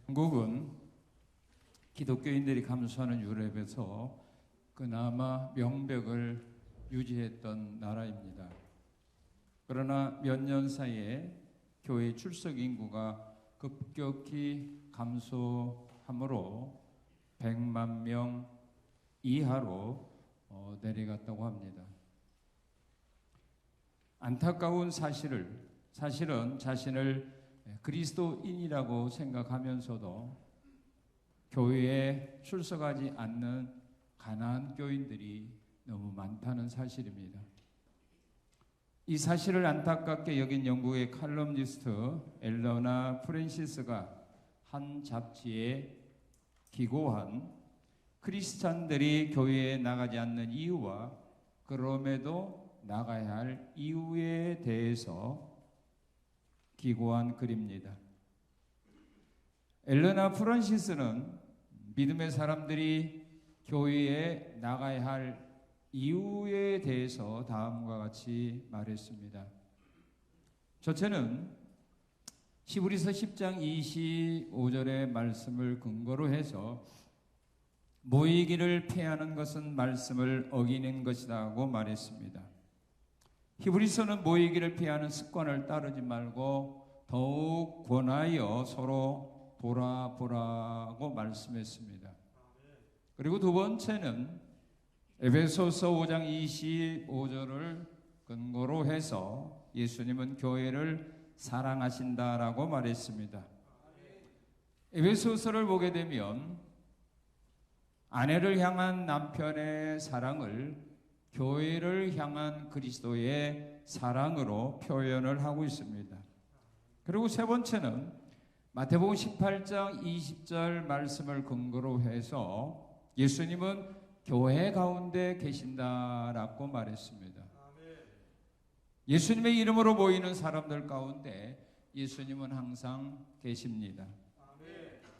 한국은 기독교인들이 감수하는 유럽에서 그나마 명백을 유지했던 나라입니다. 그러나 몇 년 사이에 교회 출석 인구가 급격히 감소함으로 100만 명 이하로 내려갔다고 합니다. 안타까운 사실은 자신을 그리스도인이라고 생각하면서도 교회에 출석하지 않는 가난한 교인들이 너무 많다는 사실입니다. 이 사실을 안타깝게 여긴 영국의 칼럼니스트 엘러나 프랜시스가 한 잡지에 기고한 크리스찬들이 교회에 나가지 않는 이유와 그럼에도 나가야 할 이유에 대해서 기고한 글입니다. 엘러나 프란시스는 믿음의 사람들이 교회에 나가야 할 이유에 대해서 다음과 같이 말했습니다. 저체는 히브리서 10장 25절의 말씀을 근거로 해서 모이기를 피하는 것은 말씀을 어기는 것이라고 말했습니다. 히브리서는 모이기를 피하는 습관을 따르지 말고 더욱 권하여 서로 돌아보라고 말씀했습니다. 그리고 두 번째는 에베소서 5장 25절을 근거로 해서 예수님은 교회를 사랑하신다라고 말했습니다. 에베소서를 보게 되면 아내를 향한 남편의 사랑을 교회를 향한 그리스도의 사랑으로 표현을 하고 있습니다. 그리고 세 번째는 마태복음 18장 20절 말씀을 근거로 해서 예수님은 교회 가운데 계신다라고 말했습니다. 예수님의 이름으로 모이는 사람들 가운데 예수님은 항상 계십니다.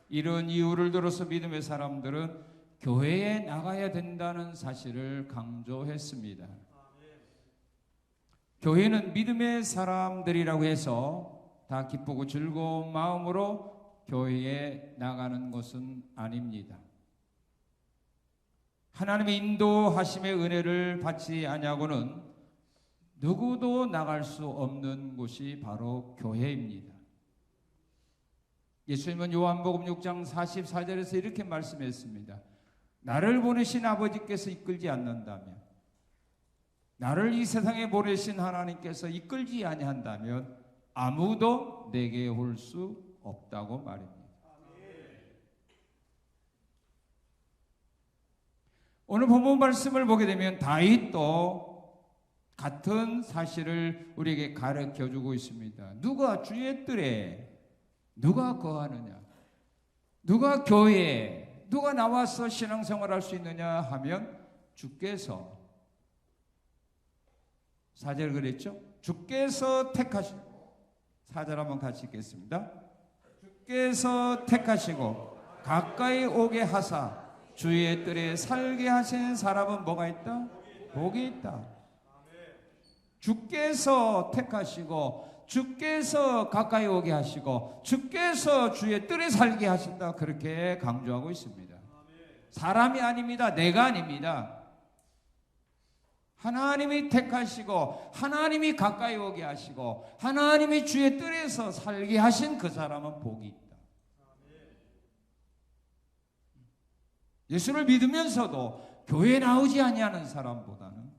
이런 이유를 들어서 믿음의 사람들은 교회에 나가야 된다는 사실을 강조했습니다. 교회는 믿음의 사람들이라고 해서 다 기쁘고 즐거운 마음으로 교회에 나가는 것은 아닙니다. 하나님의 인도하심의 은혜를 받지 아니하고는 누구도 나갈 수 없는 곳이 바로 교회입니다. 예수님은 요한복음 6장 44절에서 이렇게 말씀했습니다. 나를 보내신 아버지께서 이끌지 않는다면, 나를 이 세상에 보내신 하나님께서 이끌지 아니한다면 아무도 내게 올 수 없다고 말입니다. 오늘 본문 말씀을 보게 되면 다윗도 같은 사실을 우리에게 가르쳐주고 있습니다. 누가 주의 뜰에 누가 거하느냐, 누가 교회에 누가 나와서 신앙생활할 수 있느냐 하면 주께서, 4절 그랬죠? 주께서 택하시고, 4절 한번 같이 읽겠습니다. 주께서 택하시고 가까이 오게 하사 주의 뜰에 살게 하신 사람은 뭐가 있다? 복이 있다. 주께서 택하시고 주께서 가까이 오게 하시고 주께서 주의 뜰에 살게 하신다, 그렇게 강조하고 있습니다. 사람이 아닙니다. 내가 아닙니다. 하나님이 택하시고 하나님이 가까이 오게 하시고 하나님이 주의 뜰에서 살게 하신 그 사람은 복이 있다. 예수를 믿으면서도 교회에 나오지 아니하는 사람보다는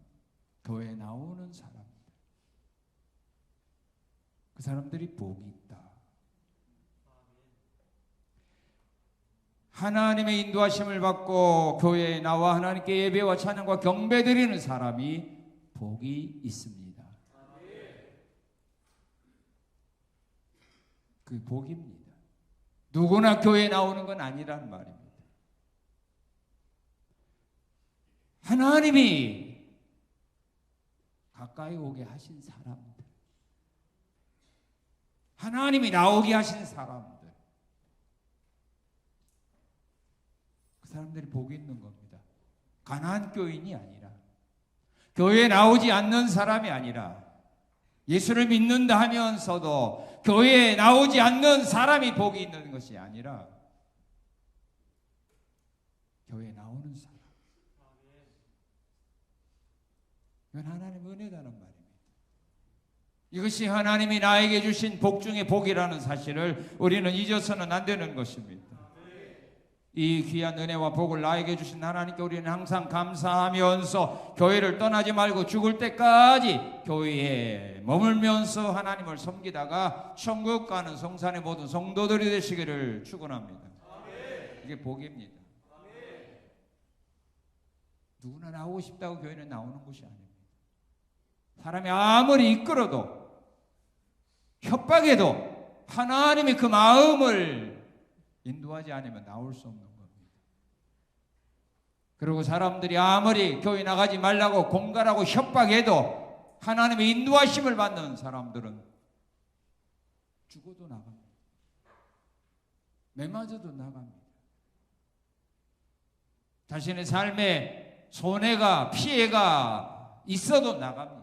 교회에 나오는 사람들, 그 사람들이 복이 있다. 하나님의 인도하심을 받고 교회에 나와 하나님께 예배와 찬양과 경배 드리는 사람이 복이 있습니다. 그 복입니다. 누구나 교회에 나오는 건 아니란 말입니다. 하나님이 가까이 오게 하신 사람들, 하나님이 나오게 하신 사람들, 그 사람들이 복이 있는 겁니다. 가난한 교인이 아니라, 교회에 나오지 않는 사람이 아니라, 예수를 믿는다 하면서도 교회에 나오지 않는 사람이 복이 있는 것이 아니라 교회에 나오는 사람. 이건 하나님의 은혜라는 말입니다. 이것이 하나님이 나에게 주신 복 중의 복이라는 사실을 우리는 잊어서는 안 되는 것입니다. 이 귀한 은혜와 복을 나에게 주신 하나님께 우리는 항상 감사하면서 교회를 떠나지 말고 죽을 때까지 교회에 머물면서 하나님을 섬기다가 천국 가는 성산의 모든 성도들이 되시기를 축원합니다. 이게 복입니다. 누구나 나오고 싶다고 교회는 나오는 것이 아닙니다. 사람이 아무리 이끌어도 협박해도 하나님이 그 마음을 인도하지 않으면 나올 수 없는 겁니다. 그리고 사람들이 아무리 교회 나가지 말라고 공갈하고 협박해도 하나님의 인도하심을 받는 사람들은 죽어도 나갑니다. 매맞아도 나갑니다. 자신의 삶에 손해가 피해가 있어도 나갑니다.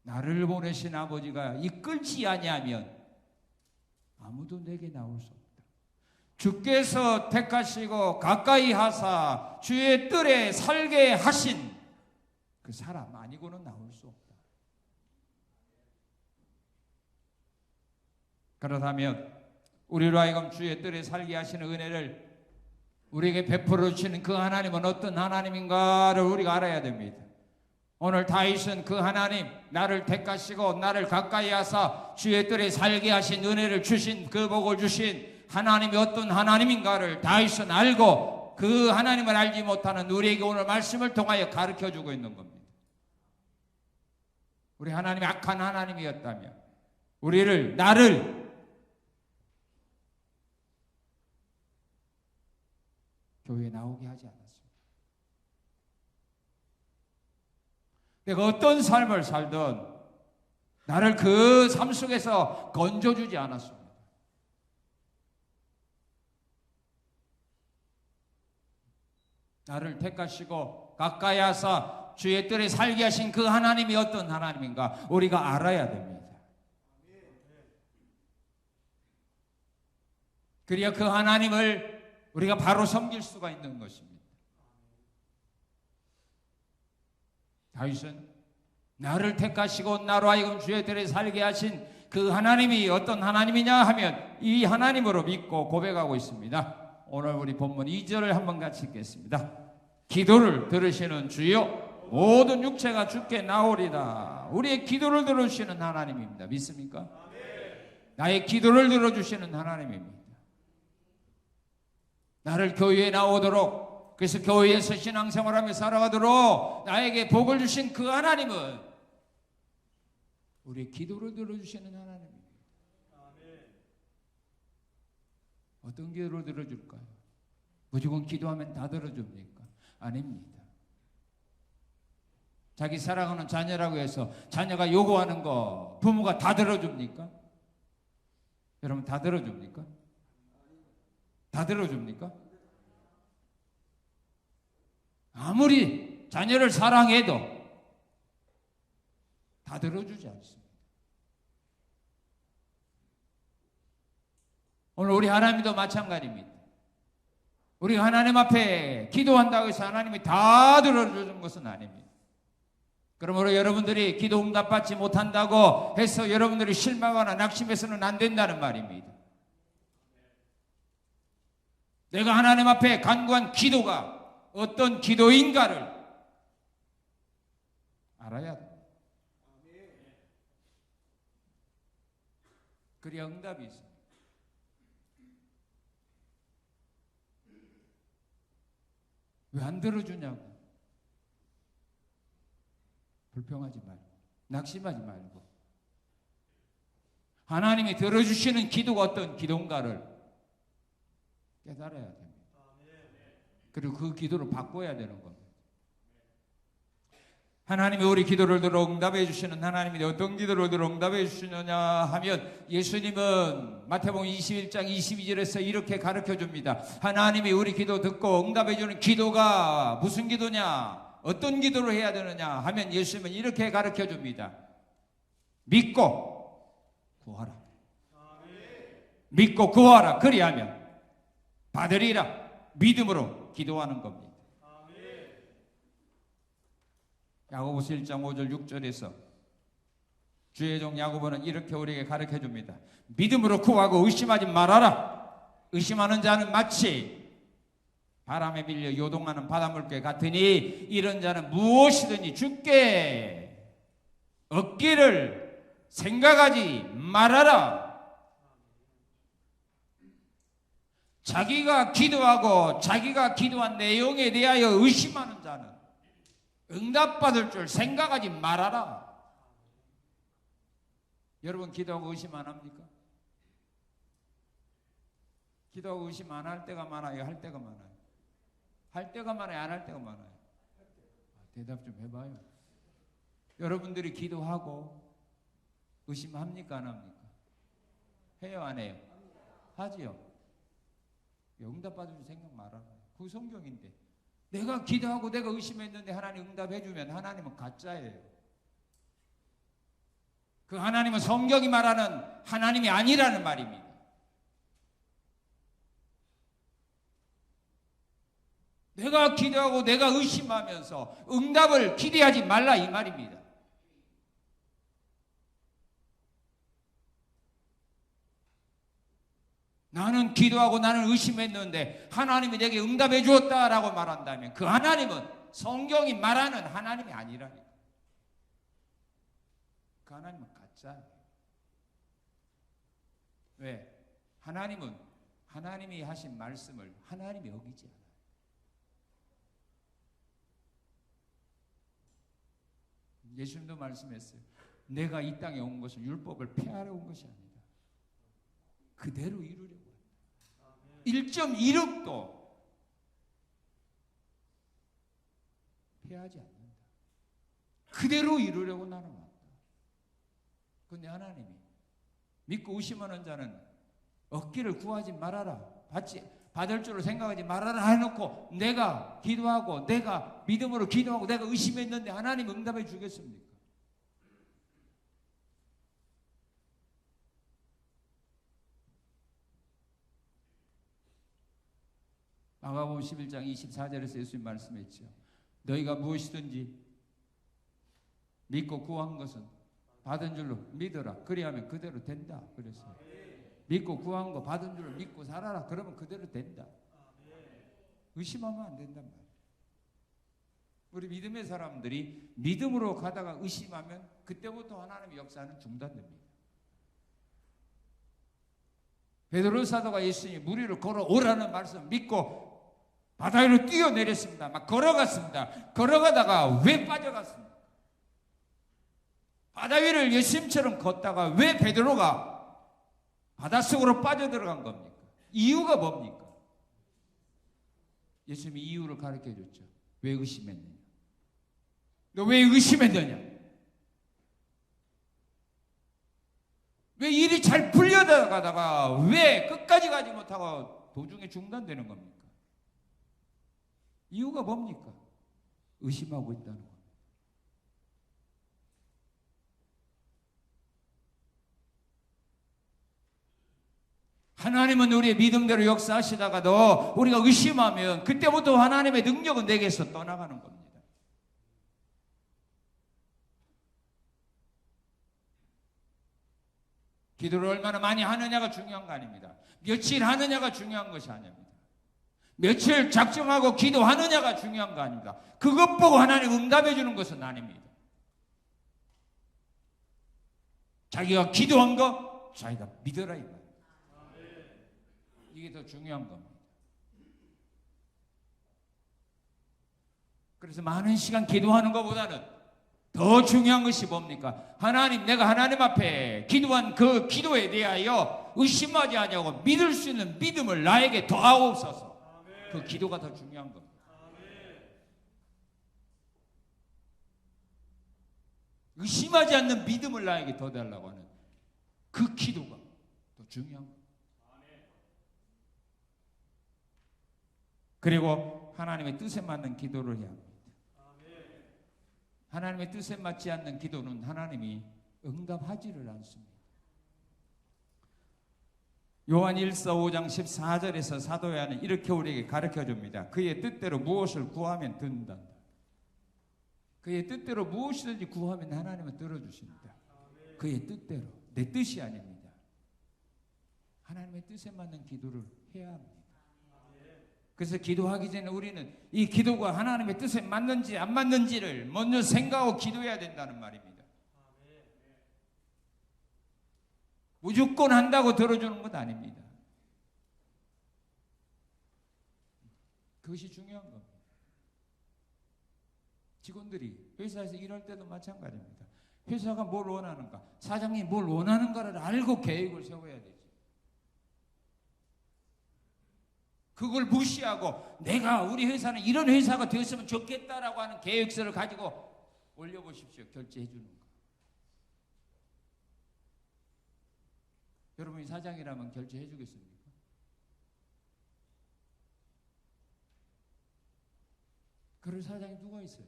나를 보내신 아버지가 이끌지 아니하면 아무도 내게 나올 수 없다. 주께서 택하시고 가까이 하사 주의 뜰에 살게 하신 그 사람 아니고는 나올 수 없다. 그렇다면 우리로 하여금 주의 뜰에 살게 하시는 은혜를 우리에게 베풀어 주시는 그 하나님은 어떤 하나님인가를 우리가 알아야 됩니다. 오늘 다윗은 그 하나님, 나를 택하시고 나를 가까이 하사 주의 뜰에 살게 하신 은혜를 주신, 그 복을 주신 하나님이 어떤 하나님인가를 다윗은 알고 그 하나님을 알지 못하는 우리에게 오늘 말씀을 통하여 가르쳐주고 있는 겁니다. 우리 하나님이 악한 하나님이었다면 나를 교회에 나오게 하지 않았습니다. 내가 어떤 삶을 살든 나를 그 삶 속에서 건져주지 않았습니다. 나를 택하시고 가까이 하사 주의 뜰에 살게 하신 그 하나님이 어떤 하나님인가 우리가 알아야 됩니다. 그래야 그 하나님을 우리가 바로 섬길 수가 있는 것입니다. 다윗은 나를 택하시고 나로 하여금 주의 뜰에 살게 하신 그 하나님이 어떤 하나님이냐 하면 이 하나님으로 믿고 고백하고 있습니다. 오늘 우리 본문 2절을 한번 같이 읽겠습니다. 기도를 들으시는 주여 모든 육체가 주께 나오리다. 우리의 기도를 들어주시는 하나님입니다. 믿습니까? 나의 기도를 들어주시는 하나님입니다. 나를 교회에 나오도록, 그래서 교회에서 신앙생활하며 살아가도록 나에게 복을 주신 그 하나님은 우리의 기도를 들어주시는 하나님입니다. 어떤 기도를 들어줄까요? 무조건 기도하면 다 들어줍니까? 아닙니다. 자기 사랑하는 자녀라고 해서 자녀가 요구하는 거 부모가 다 들어줍니까? 여러분 다 들어줍니까? 다 들어줍니까? 아무리 자녀를 사랑해도 다 들어주지 않습니다. 오늘 우리 하나님도 마찬가지입니다. 우리가 하나님 앞에 기도한다고 해서 하나님이 다 들어주는 것은 아닙니다. 그러므로 여러분들이 기도 응답받지 못한다고 해서 여러분들이 실망하거나 낙심해서는 안 된다는 말입니다. 내가 하나님 앞에 간구한 기도가 어떤 기도인가를 알아야 돼. 그래야 응답이 있습니다. 왜 안 들어주냐고. 불평하지 말고, 낙심하지 말고, 하나님이 들어주시는 기도가 어떤 기도인가를 깨달아야 됩니다. 그리고 그 기도를 바꿔야 되는 겁니다. 하나님이 우리 기도를 들어 응답해 주시는 하나님이 어떤 기도를 들어 응답해 주시느냐 하면 예수님은 마태복음 21장 22절에서 이렇게 가르쳐 줍니다. 하나님이 우리 기도 듣고 응답해 주는 기도가 무슨 기도냐, 어떤 기도를 해야 되느냐 하면 예수님은 이렇게 가르쳐 줍니다. 믿고 구하라. 믿고 구하라. 그리하면 받으리라. 믿음으로 기도하는 겁니다. 야고보서 1장 5절 6절에서 주의 종 야고보는 이렇게 우리에게 가르쳐 줍니다. 믿음으로 구하고 의심하지 말아라. 의심하는 자는 마치 바람에 밀려 요동하는 바닷물개 같으니 이런 자는 무엇이든지 주께 얻기를 생각하지 말아라. 자기가 기도하고 자기가 기도한 내용에 대하여 의심하는 자는 응답받을 줄 생각하지 말아라. 여러분 기도하고 의심 안 합니까? 기도하고 의심 안 할 때가 많아요? 할 때가 많아요? 할 때가 많아요? 안 할 때가 많아요? 대답 좀 해봐요. 여러분들이 기도하고 의심합니까? 안 합니까? 해요? 안 해요? 하지요? 응답받을 줄 생각 말아라. 그 성경인데 내가 기도하고 내가 의심했는데 하나님 응답해주면 하나님은 가짜예요. 그 하나님은 성경이 말하는 하나님이 아니라는 말입니다. 내가 기도하고 내가 의심하면서 응답을 기대하지 말라 이 말입니다. 나는 기도하고 나는 의심했는데 하나님이 내게 응답해 주었다라고 말한다면 그 하나님은 성경이 말하는 하나님이 아니라니까. 그 하나님은 가짜예요. 왜? 하나님은 하나님이 하신 말씀을 하나님이 어기지 않아요. 예수님도 말씀했어요. 내가 이 땅에 온 것은 율법을 폐하러 온 것이 아니다. 그대로 이루려고 한다. 1.1억도 폐하지 않는다. 그대로 이루려고 나는 왔다. 그런데 하나님이 믿고 의심하는 자는 얻기를 구하지 말아라. 받을 줄을 생각하지 말아라 해놓고 내가 기도하고 내가 믿음으로 기도하고 내가 의심했는데 하나님 응답해 주겠습니까? 마가복음 11장 24절에서 예수님 말씀했죠. 너희가 무엇이든지 믿고 구한 것은 받은 줄로 믿어라. 그리하면 그대로 된다. 그랬어요. 믿고 구한 거 받은 줄로 믿고 살아라. 그러면 그대로 된다. 의심하면 안 된단 말이에요. 우리 믿음의 사람들이 믿음으로 가다가 의심하면 그때부터 하나님의 역사는 중단됩니다. 베드로 사도가 예수님이 물 위로 걸어오라는 말씀 믿고 바다 위로 뛰어내렸습니다. 막 걸어갔습니다. 걸어가다가 왜 빠져갔습니까? 바다 위를 예수님처럼 걷다가 왜 베드로가 바닷속으로 빠져들어간 겁니까? 이유가 뭡니까? 예수님이 이유를 가르쳐 줬죠. 왜 의심했느냐? 너 왜 의심했느냐? 왜 일이 잘 풀려가다가 왜 끝까지 가지 못하고 도중에 중단되는 겁니까? 이유가 뭡니까? 의심하고 있다는 겁니다. 하나님은 우리의 믿음대로 역사하시다가도 우리가 의심하면 그때부터 하나님의 능력은 내게서 떠나가는 겁니다. 기도를 얼마나 많이 하느냐가 중요한 거 아닙니다. 며칠 하느냐가 중요한 것이 아닙니다. 며칠 작정하고 기도하느냐가 중요한 거 아닙니다. 그것 보고 하나님 응답해 주는 것은 아닙니다. 자기가 기도한 거 자기가 믿어라 이 말이에요. 이게 더 중요한 겁니다. 그래서 많은 시간 기도하는 것보다는 더 중요한 것이 뭡니까? 하나님, 내가 하나님 앞에 기도한 그 기도에 대하여 의심하지 아니하고 믿을 수 있는 믿음을 나에게 더하옵소서. 그 기도가 더 중요한 겁니다. 의심하지 않는 믿음을 나에게 더 달라고 하는 그 기도가 더 중요한 겁니다. 그리고 하나님의 뜻에 맞는 기도를 해야 합니다. 하나님의 뜻에 맞지 않는 기도는 하나님이 응답하지를 않습니다. 요한 1서 5장 14절에서 사도 요한은 이렇게 우리에게 가르쳐 줍니다. 그의 뜻대로 무엇을 구하면 듣는다. 그의 뜻대로 무엇이든지 구하면 하나님은 들어주십니다. 그의 뜻대로, 내 뜻이 아닙니다. 하나님의 뜻에 맞는 기도를 해야 합니다. 그래서 기도하기 전에 우리는 이 기도가 하나님의 뜻에 맞는지 안 맞는지를 먼저 생각하고 기도해야 된다는 말입니다. 무조건 한다고 들어주는 것 아닙니다. 그것이 중요한 겁니다. 직원들이 회사에서 일할 때도 마찬가지입니다. 회사가 뭘 원하는가, 사장님이 뭘 원하는가를 알고 계획을 세워야 되죠. 그걸 무시하고 내가 우리 회사는 이런 회사가 되었으면 좋겠다라고 하는 계획서를 가지고 올려보십시오. 결제해 주는 거. 여러분이 사장이라면 결제해 주겠습니까? 그럴 사장이 누가 있어요?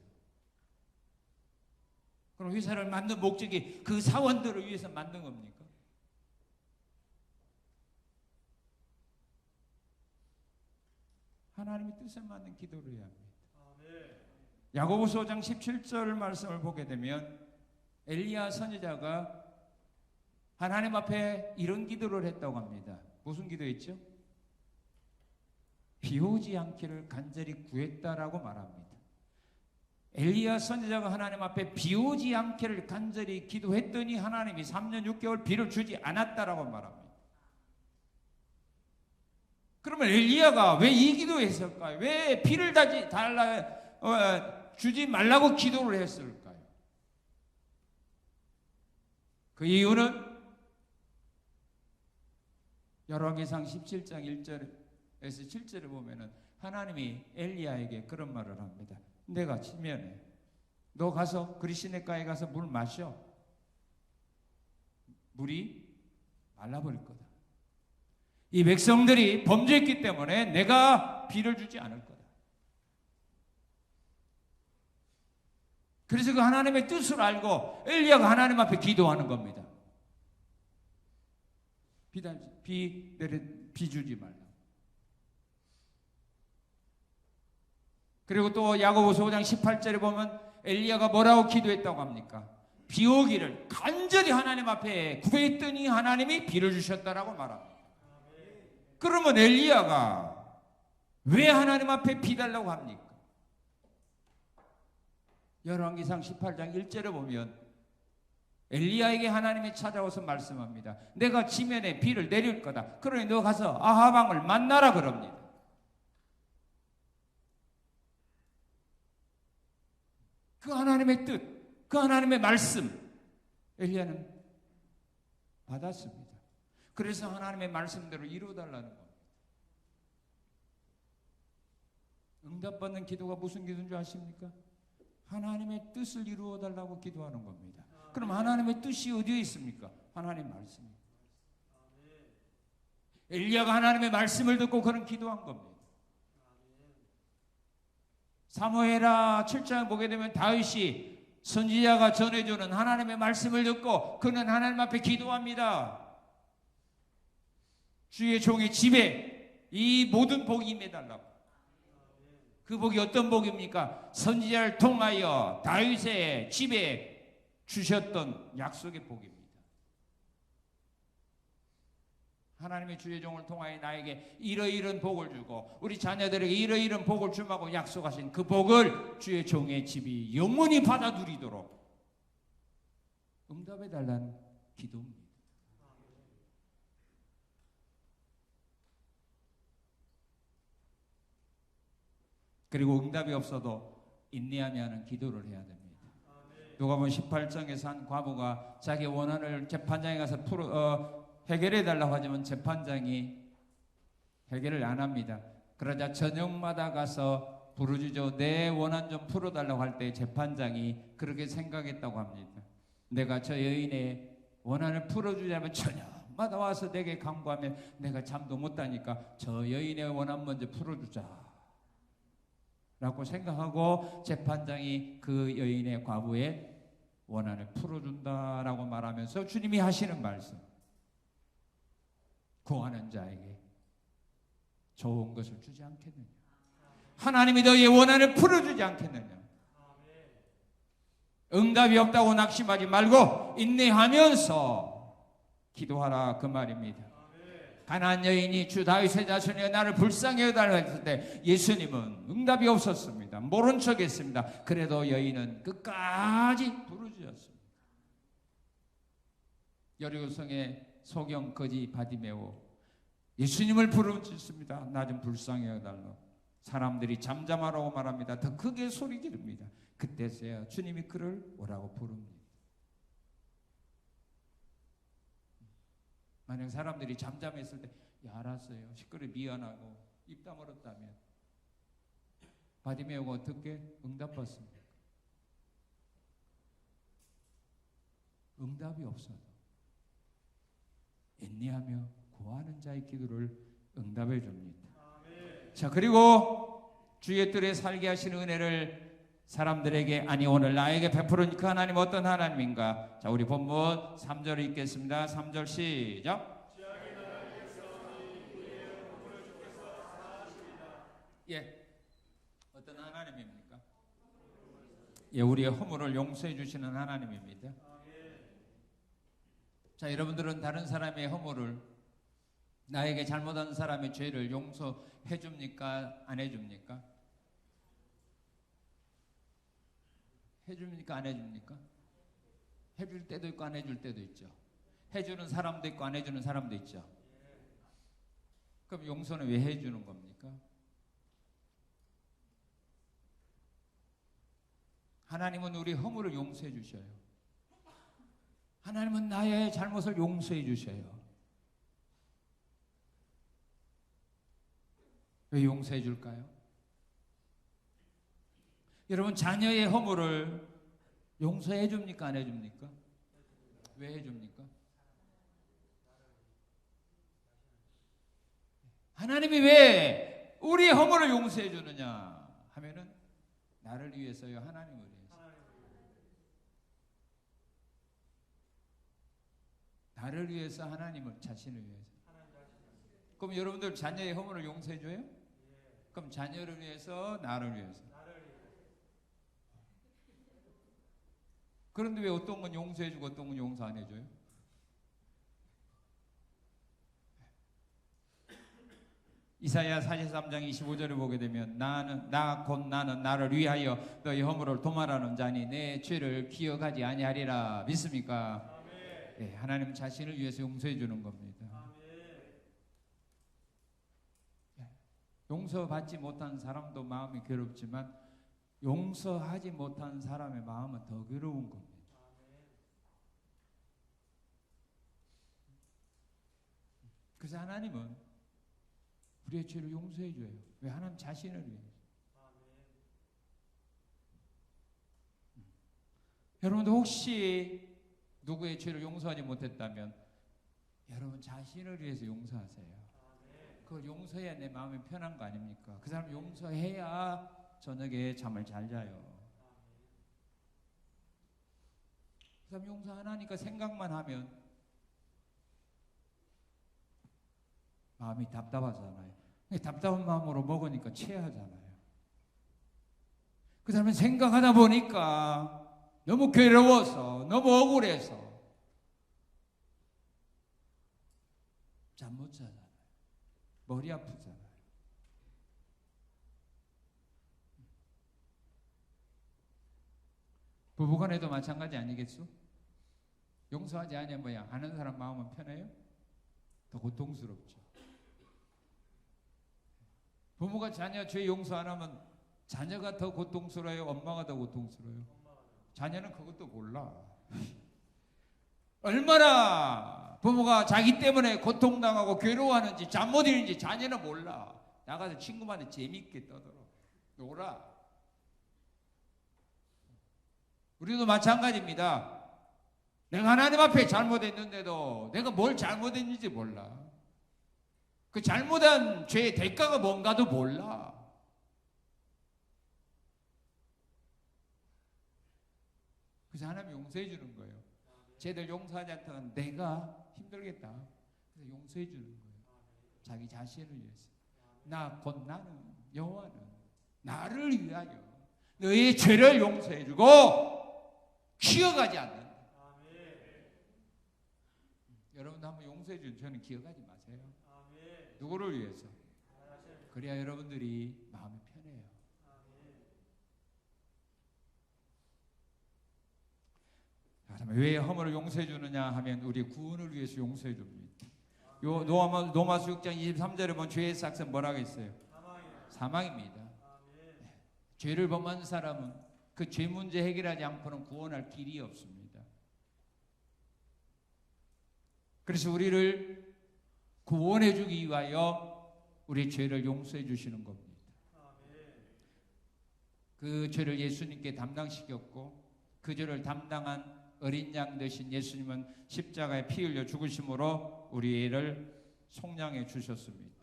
그럼 회사를 만든 목적이 그 사원들을 위해서 만든 겁니까? 하나님의 뜻에 맞는 기도를 해야 합니다. 야고보서 5장 17절 말씀을 보게 되면 엘리야 선지자가 하나님 앞에 이런 기도를 했다고 합니다. 무슨 기도했죠? 비 오지 않기를 간절히 구했다라고 말합니다. 엘리야 선지자가 하나님 앞에 비 오지 않기를 간절히 기도했더니 하나님이 3년 6개월 비를 주지 않았다라고 말합니다. 그러면 엘리야가 왜 이 기도했을까요? 왜 비를 주지 말라고 기도를 했을까요? 그 이유는 열왕기상 17장 1절에서 7절을 보면은 하나님이 엘리야에게 그런 말을 합니다. 내가 치면에 너 가서 그리시네가에 가서 물 마셔. 물이 말라버릴 거다. 이 백성들이 범죄했기 때문에 내가 비를 주지 않을 거다. 그래서 그 하나님의 뜻을 알고 엘리야가 하나님 앞에 기도하는 겁니다. 비 주지 말라. 그리고 또 야고보서 5장 18절에 보면 엘리야가 뭐라고 기도했다고 합니까? 비 오기를 간절히 하나님 앞에 구했더니 하나님이 비를 주셨다라고 말합니다. 그러면 엘리야가 왜 하나님 앞에 비 달라고 합니까? 열왕기상 18장 1절에 보면 엘리야에게 하나님이 찾아와서 말씀합니다. 내가 지면에 비를 내릴 거다. 그러니 너 가서 아합 왕을 만나라 그럽니다. 그 하나님의 뜻, 그 하나님의 말씀 엘리야는 받았습니다. 그래서 하나님의 말씀대로 이루어달라는 겁니다. 응답받는 기도가 무슨 기도인 줄 아십니까? 하나님의 뜻을 이루어달라고 기도하는 겁니다. 그럼 하나님의 뜻이 어디에 있습니까? 하나님 말씀입니다. 엘리야가 하나님의 말씀을 듣고 그런 기도한 겁니다. 사무엘하 7장 보게 되면 다윗이 선지자가 전해주는 하나님의 말씀을 듣고 그는 하나님 앞에 기도합니다. 주의 종의 집에 이 모든 복이 임해달라고. 그 복이 어떤 복입니까? 선지자를 통하여 다윗의 집에 주셨던 약속의 복입니다. 하나님의 주의 종을 통하여 나에게 이러이러한 복을 주고 우리 자녀들에게 이러이러한 복을 주마고 약속하신 그 복을 주의 종의 집이 영원히 받아 누리도록 응답해 달라는 기도입니다. 그리고 응답이 없어도 인내하며 하는 기도를 해야 됩니다. 누가복음 18장에서 한 과부가 자기 원한을 재판장에 가서 해결해 달라고 하지만 재판장이 해결을 안 합니다. 그러자 저녁마다 가서 부르짖어 내 원한 좀 풀어달라고 할 때 재판장이 그렇게 생각했다고 합니다. 내가 저 여인의 원한을 풀어주자면 저녁마다 와서 내게 간구하면 내가 잠도 못 자니까 저 여인의 원한 먼저 풀어주자 라고 생각하고 재판장이 그 여인의 과부의 원한을 풀어준다라고 말하면서 주님이 하시는 말씀, 구하는 자에게 좋은 것을 주지 않겠느냐? 하나님이 너희의 원한을 풀어주지 않겠느냐? 응답이 없다고 낙심하지 말고 인내하면서 기도하라, 그 말입니다. 가나안 여인이 주 다윗의 자손이여 나를 불쌍히 여겨달라 했을 때 예수님은 응답이 없었습니다. 모른 척했습니다. 그래도 여인은 끝까지 부르짖었습니다. 여리고성의 소경 거지 바디메오 예수님을 부르짖습니다. 나 좀 불쌍히 여겨달라. 사람들이 잠잠하라고 말합니다. 더 크게 소리 지릅니다. 그때서야 주님이 그를 오라고 부릅니다. 만약 사람들이 잠잠했을 때 알았어요, 시끄러 미안하고 입 다물었다면 바디메오가 어떻게 응답받습니까? 응답이 없어도 인내하며 구하는 자의 기도를 응답해 줍니다. 자, 그리고 주의 뜰에 살게 하시는 은혜를 사람들에게, 아니 오늘 나에게 베푸는 그 하나님 어떤 하나님인가? 자, 우리 본문 3절 읽겠습니다. 3절 시작. 예, 어떤 하나님입니까? 예, 우리의 허물을 용서해 주시는 하나님입니다. 자, 여러분들은 다른 사람의 허물을, 나에게 잘못한 사람의 죄를 용서해 줍니까? 안 해줍니까? 해줍니까? 안 해줍니까? 해줄 때도 있고 안 해줄 때도 있죠. 해주는 사람도 있고 안 해주는 사람도 있죠. 그럼 용서는 왜 해주는 겁니까? 하나님은 우리 허물을 용서해 주셔요. 하나님은 나의 잘못을 용서해 주셔요. 왜 용서해 줄까요? 여러분, 자녀의 허물을 용서해 줍니까? 안 해줍니까? 왜 해줍니까? 하나님이 왜 우리의 허물을 용서해 주느냐 하면은 나를 위해서요, 하나님을 위해서. 나를 위해서, 하나님을, 자신을 위해서. 그럼 여러분들 자녀의 허물을 용서해 줘요? 그럼 자녀를 위해서, 나를 위해서. 그런데 왜 어떤 건 용서해 주고 어떤 건 용서 안 해줘요? 이사야 43장 25절을 보게 되면 나는 나를 위하여 너희 허물을 도말하는 자니 내 죄를 기억하지 아니하리라. 믿습니까? 네, 하나님 자신을 위해서 용서해 주는 겁니다. 용서받지 못한 사람도 마음이 괴롭지만 용서하지 못한 사람의 마음은 더 괴로운 겁니다. 그래서 하나님은 우리의 죄를 용서해 줘요. 왜? 하나님 자신을 위해서. 여러분도 혹시 누구의 죄를 용서하지 못했다면 여러분 자신을 위해서 용서하세요. 그걸 용서해야 내 마음이 편한 거 아닙니까? 그 사람 용서해야 저녁에 잠을 잘 자요. 그 사람 용서 안 하니까 생각만 하면 마음이 답답하잖아요. 답답한 마음으로 먹으니까 체하잖아요. 그 사람은 생각하다 보니까 너무 괴로워서, 너무 억울해서 잠 못 자잖아요. 머리 아프잖아요. 부부간에도 마찬가지 아니겠소? 용서하지 않으면 뭐야? 아는 사람 마음은 편해요? 더 고통스럽죠. 부모가 자녀 죄 용서 안 하면 자녀가 더 고통스러워요? 엄마가 더 고통스러워요? 자녀는 그것도 몰라. 얼마나 부모가 자기 때문에 고통당하고 괴로워하는지 잠 못 이루는지 자녀는 몰라. 나가서 친구만테 재미있게 떠들어. 놀아. 우리도 마찬가지입니다. 내가 하나님 앞에 잘못했는데도 내가 뭘 잘못했는지 몰라. 그 잘못한 죄의 대가가 뭔가도 몰라. 그래서 하나님이 용서해 주는 거예요. 쟤들 용서하지 않다면 내가 힘들겠다. 그래서 용서해 주는 거예요. 자기 자신을 위해서. 나 곧 나는 여호와는 나를 위하여 너의 죄를 용서해주고 기억하지 않는다. 여러분도 한번 용서해준 저는 기억하지 마세요. 누구를 위해서? 그래야 여러분들이 마음이 편해요. 왜 허물을 용서해 주느냐 하면 우리 구원을 위해서 용서해 줍니다. 요 로마서 6장 23절에 보면 죄의 삭은 뭐라고 했어요? 사망입니다. 죄를 범한 사람은 그 죄 문제 해결하지 않고는 구원할 길이 없습니다. 그래서 우리를 구원해 주기 위하여 우리 죄를 용서해 주시는 겁니다. 그 죄를 예수님께 담당시켰고 그 죄를 담당한 어린 양 되신 예수님은 십자가에 피 흘려 죽으심으로 우리를 속량해 주셨습니다.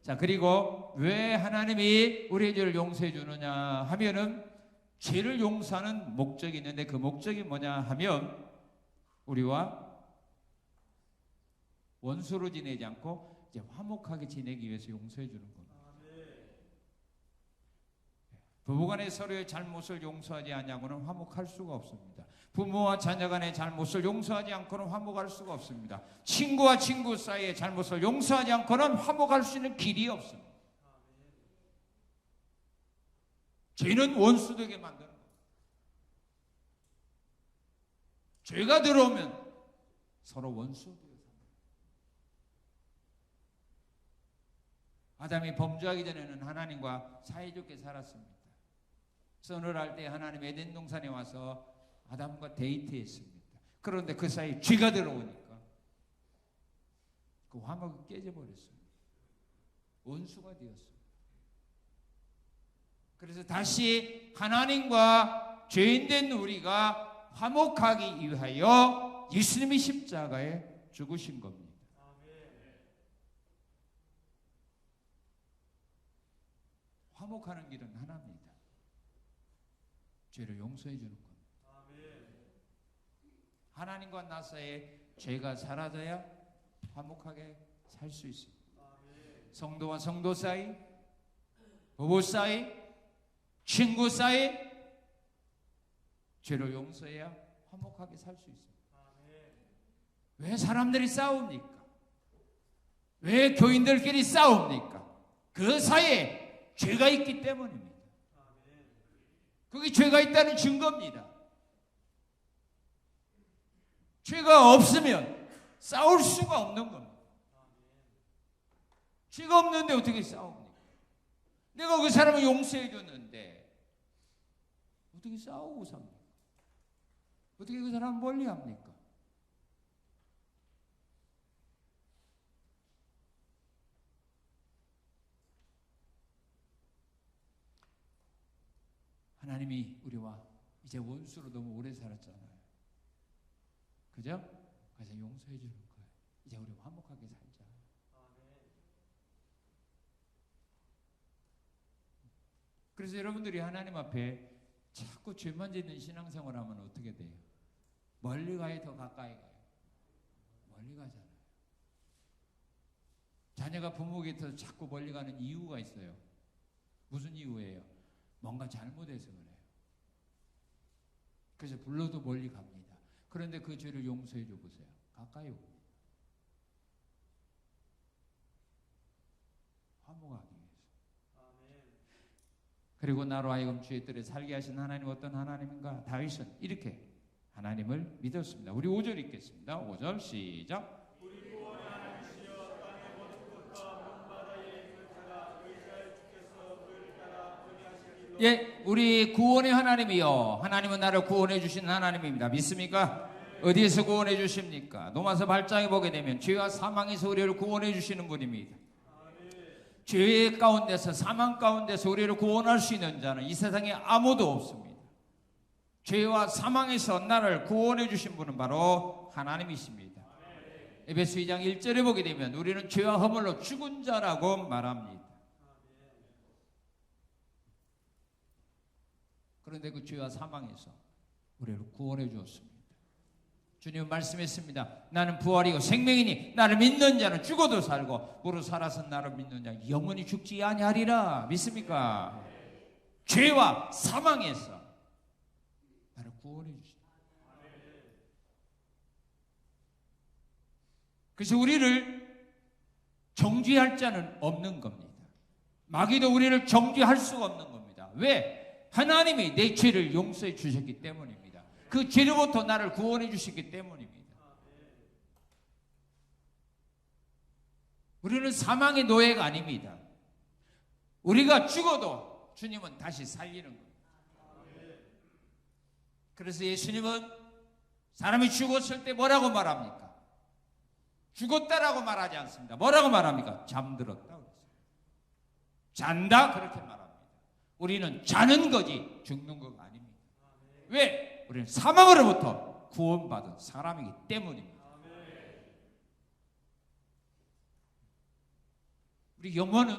자, 그리고 왜 하나님이 우리의 죄를 용서해 주느냐 하면은 죄를 용서하는 목적이 있는데 그 목적이 뭐냐 하면 우리와 원수로 지내지 않고 이제 화목하게 지내기 위해서 용서해 주는 겁니다. 부부간의 서로의 잘못을 용서하지 않냐고는 화목할 수가 없습니다. 부모와 자녀간의 잘못을 용서하지 않고는 화목할 수가 없습니다. 친구와 친구 사이의 잘못을 용서하지 않고는 화목할 수 있는 길이 없습니다. 죄는 원수 되게 만드는 거예요. 죄가 들어오면 서로 원수 되게 삽니다. 아담이 범죄하기 전에는 하나님과 사이좋게 살았습니다. 선을 때 하나님 에덴 동산에 와서 아담과 데이트했습니다. 그런데 그 사이 죄가 들어오니까 그 화목이 깨져버렸습니다. 원수가 되었습니다. 그래서 다시 하나님과 죄인된 우리가 화목하기 위하여 예수님이 십자가에 죽으신 겁니다. 화목하는 길은 하나입니다. 죄를 용서해 주는 겁니다. 하나님과 나 사이에 죄가 사라져야 화목하게 살 수 있습니다. 성도와 성도 사이, 부부 사이, 친구 사이 죄를 용서해야 화목하게 살 수 있습니다. 왜 사람들이 싸웁니까? 왜 교인들끼리 싸웁니까? 그 사이에 죄가 있기 때문입니다. 그게 죄가 있다는 증거입니다. 죄가 없으면 싸울 수가 없는 겁니다. 죄가 없는데 어떻게 싸웁니까? 내가 그 사람을 용서해 줬는데 어떻게 싸우고 삽니까? 어떻게 그 사람을 멀리 합니까? 하나님이 우리와 이제 원수로 너무 오래 살았잖아요. 그죠? 그래서 용서해 주는 거예요. 이제 우리 화목하게 살자. 그래서 여러분들이 하나님 앞에 자꾸 죄만 짓는 신앙생활 하면 어떻게 돼요? 멀리 가요? 더 가까이 가요? 멀리 가잖아요. 자녀가 부모 곁에서 자꾸 멀리 가는 이유가 있어요. 무슨 이유예요? 뭔가 잘못해서 그래요. 그래서 불러도 멀리 갑니다. 그런데 그 죄를 용서해 줘 보세요. 가까이 옵니다. 화목하기 위해서. 그리고 나로 하여금 주의 뜰에 살게 하신 하나님 어떤 하나님인가? 다윗은 이렇게 하나님을 믿었습니다. 우리 5절 읽겠습니다. 5절 시작. 예, 우리 구원의 하나님이요. 하나님은 나를 구원해 주신 하나님입니다. 믿습니까? 어디에서 구원해 주십니까? 로마서 8장에 보게 되면 죄와 사망에서 우리를 구원해 주시는 분입니다. 죄 가운데서 사망 가운데서 우리를 구원할 수 있는 자는 이 세상에 아무도 없습니다. 죄와 사망에서 나를 구원해 주신 분은 바로 하나님이십니다. 에베소 2장 1절에 보게 되면 우리는 죄와 허물로 죽은 자라고 말합니다. 그런데 그 죄와 사망에서 우리를 구원해 주었습니다. 주님은 말씀했습니다. 나는 부활이고 생명이니 나를 믿는 자는 죽어도 살고 무릇 살아서 나를 믿는 자 영원히 죽지 아니하리라. 믿습니까? 죄와 사망에서 나를 구원해 주십니다. 그래서 우리를 정죄할 자는 없는 겁니다. 마귀도 우리를 정죄할 수가 없는 겁니다. 왜? 하나님이 내 죄를 용서해 주셨기 때문입니다. 그 죄로부터 나를 구원해 주셨기 때문입니다. 우리는 사망의 노예가 아닙니다. 우리가 죽어도 주님은 다시 살리는 겁니다. 그래서 예수님은 사람이 죽었을 때 뭐라고 말합니까? 죽었다라고 말하지 않습니다. 뭐라고 말합니까? 잠들었다. 잔다 그렇게 말합니다. 우리는 자는 거지 죽는 거가 아닙니다. 왜? 우리는 사망으로부터 구원받은 사람이기 때문입니다. 우리 영혼은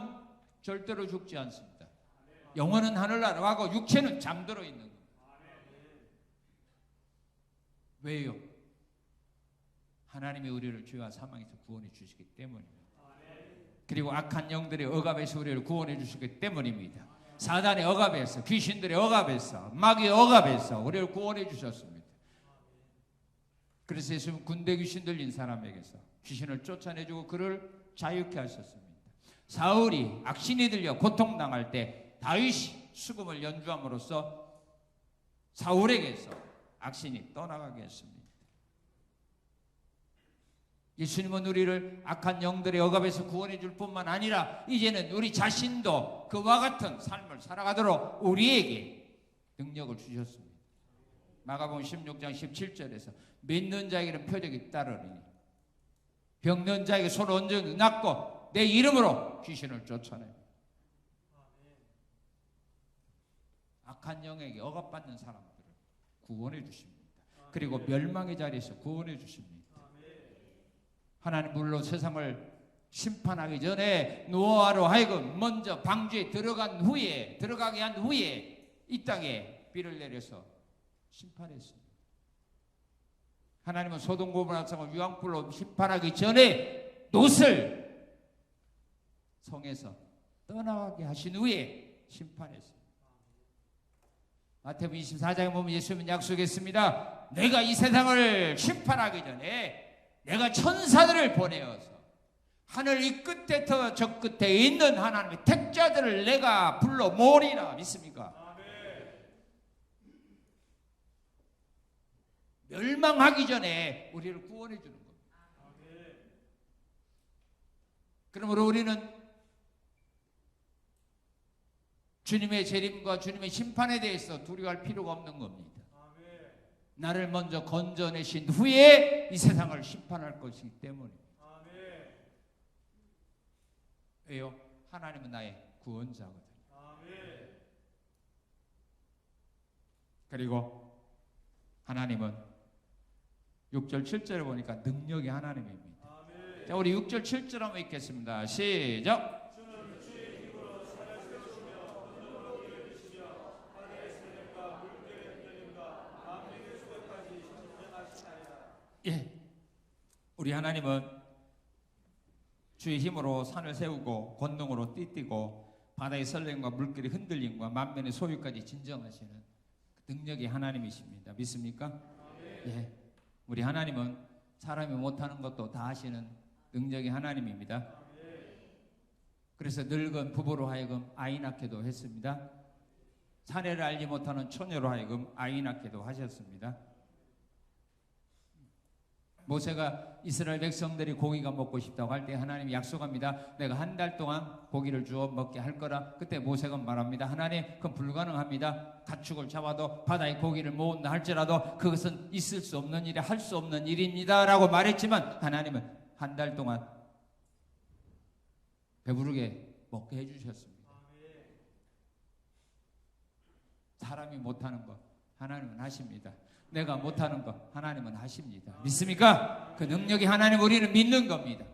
절대로 죽지 않습니다. 영혼은 하늘나라 가고 육체는 잠들어 있는 겁니다. 왜요? 하나님이 우리를 죄와 사망에서 구원해 주시기 때문입니다. 그리고 악한 영들의 억압에서 우리를 구원해 주시기 때문입니다. 사단의 억압에서, 귀신들의 억압에서, 마귀의 억압에서 우리를 구원해 주셨습니다. 그래서 예수님은 군대 귀신 들린 사람에게서 귀신을 쫓아내주고 그를 자유케 하셨습니다. 사울이 악신이 들려 고통당할 때 다윗이 수금을 연주함으로써 사울에게서 악신이 떠나가게 했습니다. 예수님은 우리를 악한 영들의 억압에서 구원해 줄 뿐만 아니라 이제는 우리 자신도 그와 같은 삶을 살아가도록 우리에게 능력을 주셨습니다. 마가복음 16장 17절에서 믿는 자에게는 표적이 따르리니 병든 자에게 손을 얹어 낫고 내 이름으로 귀신을 쫓아내. 악한 영에게 억압받는 사람들을 구원해 주십니다. 그리고 멸망의 자리에서 구원해 주십니다. 하나님 물론 세상을 심판하기 전에 노아로 하여금 먼저 방주에 들어가게 한 후에 이 땅에 비를 내려서 심판했습니다. 하나님은 소돔 고모라 성을 유황불로 심판하기 전에 롯을 성에서 떠나게 하신 후에 심판했습니다. 마태복음 24장에 보면 예수님은 약속했습니다. 내가 이 세상을 심판하기 전에 내가 천사들을 보내어서 하늘 이 끝에부터 저 끝에 있는 하나님의 택자들을 내가 불러 모으리라. 믿습니까? 멸망하기 전에 우리를 구원해 주는 겁니다. 그러므로 우리는 주님의 재림과 주님의 심판에 대해서 두려워할 필요가 없는 겁니다. 나를 먼저 건져내신 후에 이 세상을 심판할 것이기 때문입니다. 왜요? 하나님은 나의 구원자거든요. 그리고 하나님은 6절 7절을 보니까 능력이 하나님입니다. 자, 우리 6절 7절 한번 읽겠습니다. 시작. 예, 우리 하나님은 주의 힘으로 산을 세우고 권능으로 띠띠고 바다의 설렘과 물길의 흔들림과 만면의 소유까지 진정하시는 능력이 하나님이십니다. 믿습니까? 예, 우리 하나님은 사람이 못하는 것도 다 하시는 능력이 하나님입니다. 그래서 늙은 부부로 하여금 아이 낳게도 했습니다. 사내를 알지 못하는 처녀로 하여금 아이 낳게도 하셨습니다. 모세가 이스라엘 백성들이 고기가 먹고 싶다고 할 때 하나님이 약속합니다. 내가 한 달 동안 고기를 주어 먹게 할 거라. 그때 모세가 말합니다. 하나님, 그건 불가능합니다. 가축을 잡아도 바다에 고기를 모은다 할지라도 그것은 있을 수 없는 일이 할 수 없는 일입니다 라고 말했지만 하나님은 한 달 동안 배부르게 먹게 해주셨습니다. 사람이 못하는 거 하나님은 하십니다. 내가 못하는 거 하나님은 하십니다. 믿습니까? 그 능력이 하나님 우리는 믿는 겁니다.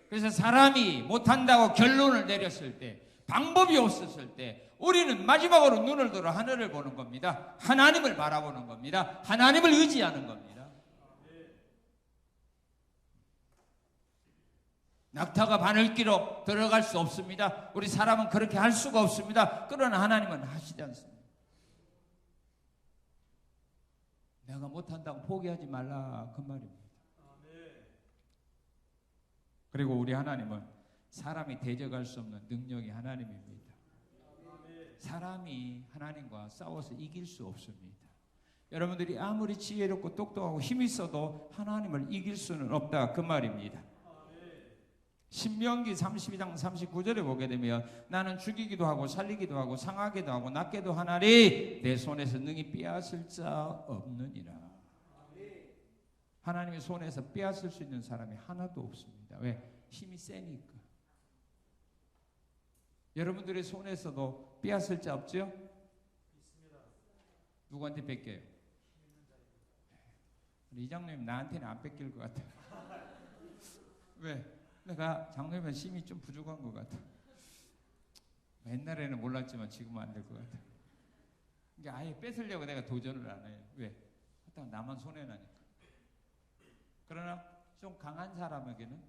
그래서 사람이 못한다고 결론을 내렸을 때 방법이 없었을 때 우리는 마지막으로 눈을 들어 하늘을 보는 겁니다. 하나님을 바라보는 겁니다. 하나님을 의지하는 겁니다. 낙타가 바늘기로 들어갈 수 없습니다. 우리 사람은 그렇게 할 수가 없습니다. 그러나 하나님은 하시지 않습니다. 내가 못한다고 포기하지 말라 그 말입니다. 그리고 우리 하나님은 사람이 대적할 수 없는 능력이 하나님입니다. 사람이 하나님과 싸워서 이길 수 없습니다. 여러분들이 아무리 지혜롭고 똑똑하고 힘이 있어도 하나님을 이길 수는 없다 그 말입니다. 신명기 32장 39절에 보게 되면 나는 죽이기도 하고 살리기도 하고 상하기도 하고 낫게도 하나니 내 손에서 능히 빼앗을 자 없느니라. 하나님의 손에서 빼앗을 수 있는 사람이 하나도 없습니다. 왜? 힘이 세니까. 여러분들의 손에서도 빼앗을 자 없죠? 누구한테 뺏겨요? 이장님 나한테는 안 뺏길 것 같아요. 왜? 내가 장로님은 힘이 좀 부족한 것 같아. 옛날에는 몰랐지만 지금은 안 될 것 같아. 그러니까 아예 뺏으려고 내가 도전을 안 해요. 왜? 일단 나만 손해나니까. 그러나 좀 강한 사람에게는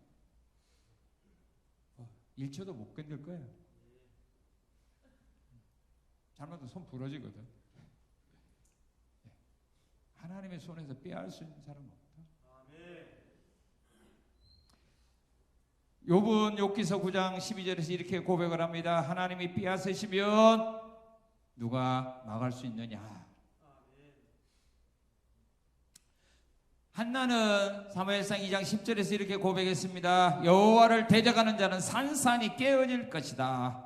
1초도 못 견딜 거예요. 잘못하면 손 부러지거든. 하나님의 손에서 빼앗을 수 있는 사람은 없다. 욥은 욥기서 9장 12절에서 이렇게 고백을 합니다. 하나님이 빼앗으시면 누가 막을 수 있느냐. 한나는 사무엘상 2장 10절에서 이렇게 고백했습니다. 여호와를 대적하는 자는 산산이 깨어질 것이다.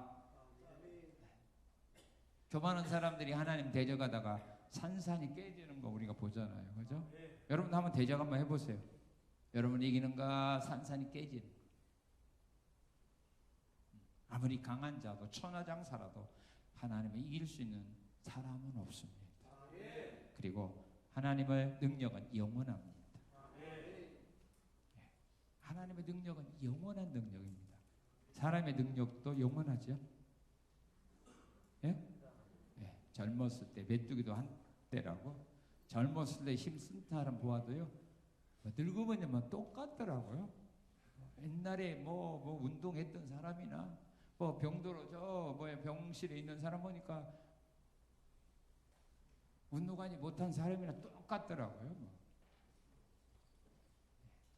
교만한 사람들이 하나님 대적하다가 산산이 깨지는 거 우리가 보잖아요. 그죠? 여러분 한번 대적 한번 해보세요. 여러분 이기는가 산산이 깨지는 거. 아무리 강한 자도 천하장사라도 하나님을 이길 수 있는 사람은 없습니다. 그리고 하나님의 능력은 영원합니다. 하나님의 능력은 영원한 능력입니다. 사람의 능력도 영원하죠. 예? 예. 젊었을 때 메뚜기도 한때라고. 젊었을 때 힘쓴 사람 보아도요. 늙으면 똑같더라고요. 옛날에 뭐 운동했던 사람이나 뭐 병들어 병실에 있는 사람 보니까 운동하지 못한 사람이나 똑같더라고요.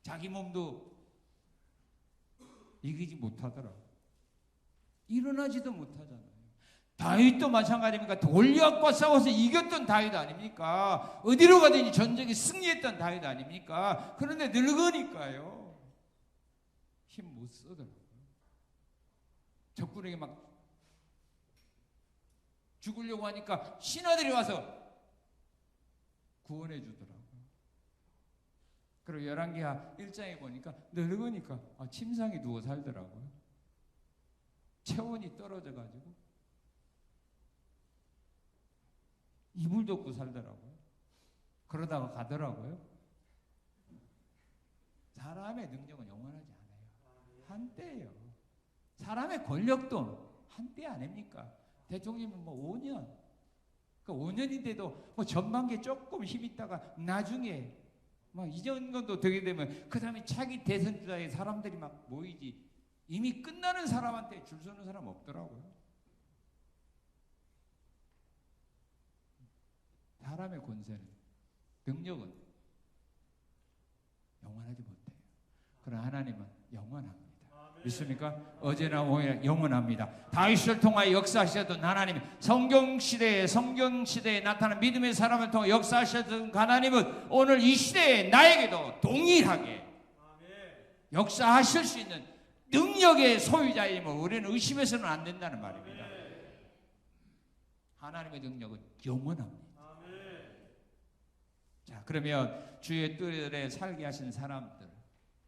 자기 몸도 이기지 못하더라고요. 일어나지도 못하잖아요. 다윗도 마찬가지입니까? 골리앗과 싸워서 이겼던 다윗 아닙니까? 어디로 가든지 전쟁에 승리했던 다윗 아닙니까? 그런데 늙으니까요. 힘 못 쓰더라고요. 적군에게 막 죽으려고 하니까 신하들이 와서 구원해 주더라고요. 그리고 열왕기하 1장에 보니까 늙으니까 침상에 누워 살더라고요. 체온이 떨어져 가지고 이불 덮고 살더라고요. 그러다가 가더라고요. 사람의 능력은 영원하지 않아요. 한때예요. 사람의 권력도 한때 아닙니까? 대통령은 5년. 그 5년인데도 전반기에 조금 힘 있다가 나중에 이 정도 되게 되면 그 다음에 차기 대선 주자에 사람들이 막 모이지. 이미 끝나는 사람한테 줄 서는 사람 없더라고요. 사람의 권세는, 능력은 영원하지 못해요. 그러나 하나님은 영원합니다. 믿습니까? 어제나 오늘 영원합니다. 다윗을 통하여 역사하셨던 하나님, 성경시대에 나타난 믿음의 사람을 통해 역사하셨던 하나님은 오늘 이 시대에 나에게도 동일하게 역사하실 수 있는 능력의 소유자임을 우리는 의심해서는 안 된다는 말입니다. 하나님의 능력은 영원합니다. 자, 그러면 주의 뜰에 살게 하신 사람들,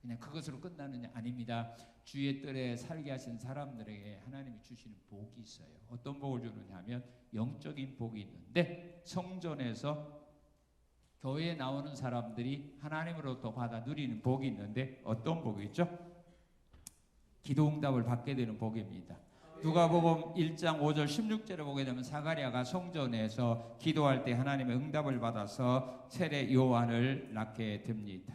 그냥 그것으로 끝나는 게 아닙니다. 주의 뜰에 살게 하신 사람들에게 하나님이 주시는 복이 있어요. 어떤 복을 주느냐 하면 영적인 복이 있는데, 성전에서 교회에 나오는 사람들이 하나님으로부터 받아 누리는 복이 있는데 어떤 복이 있죠? 기도 응답을 받게 되는 복입니다. 누가복음 1장 5절 16절에 보게 되면 사가랴가 성전에서 기도할 때 하나님의 응답을 받아서 세례 요한을 낳게 됩니다.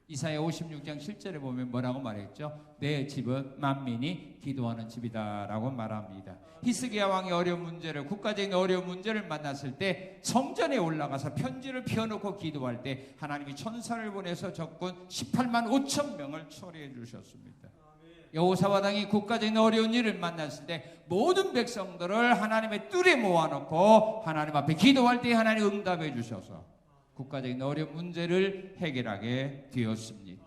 이사야 56장 7절에 보면 뭐라고 말했죠? 내 집은 만민이 기도하는 집이다라고 말합니다. 히스기야 왕이 어려운 문제를, 국가적인 어려운 문제를 만났을 때 성전에 올라가서 편지를 펴놓고 기도할 때 하나님이 천사를 보내서 적군 18만 5천 명을 처리해 주셨습니다. 여호사밧 왕이 국가적인 어려운 일을 만났을 때 모든 백성들을 하나님의 뜰에 모아놓고 하나님 앞에 기도할 때 하나님 응답해 주셔서 국가적인 어려운 문제를 해결하게 되었습니다.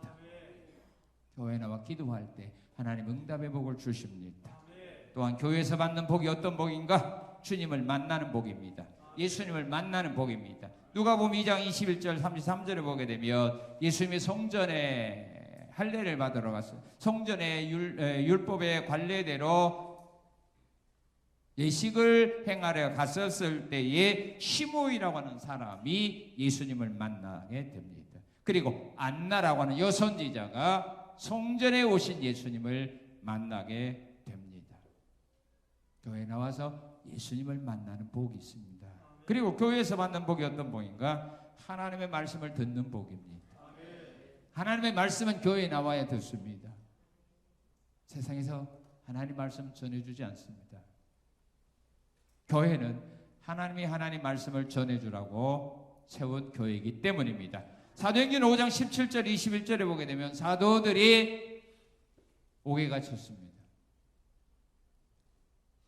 교회 나와 기도할 때 하나님 응답의 복을 주십니다. 또한 교회에서 받는 복이 어떤 복인가? 주님을 만나는 복입니다. 예수님을 만나는 복입니다. 누가복음 2장 21절 33절에 보게 되면 예수님이 성전에 할례를 받으러 갔어요. 성전의 율법의 관례대로 예식을 행하려 갔었을 때에 시므이라고 하는 사람이 예수님을 만나게 됩니다. 그리고 안나라고 하는 여선지자가 성전에 오신 예수님을 만나게 됩니다. 교회에 나와서 예수님을 만나는 복이 있습니다. 그리고 교회에서 받는 복이 어떤 복인가? 하나님의 말씀을 듣는 복입니다. 하나님의 말씀은 교회에 나와야 듣습니다. 세상에서 하나님 말씀 전해주지 않습니다. 교회는 하나님이 하나님 말씀을 전해주라고 세운 교회이기 때문입니다. 사도행전 5장 17절 21절에 보게 되면 사도들이 옥에 갇혔습니다.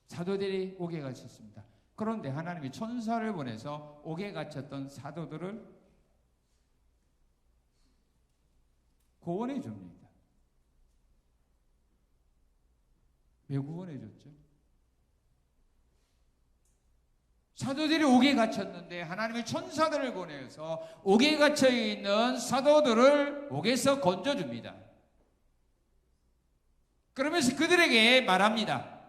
사도들이 옥에 갇혔습니다. 그런데 하나님이 천사를 보내서 옥에 갇혔던 사도들을 구원해 줍니다. 왜 구원해 줬죠? 사도들이 옥에 갇혔는데 하나님의 천사들을 보내서 옥에 갇혀 있는 사도들을 옥에서 건져줍니다. 그러면서 그들에게 말합니다.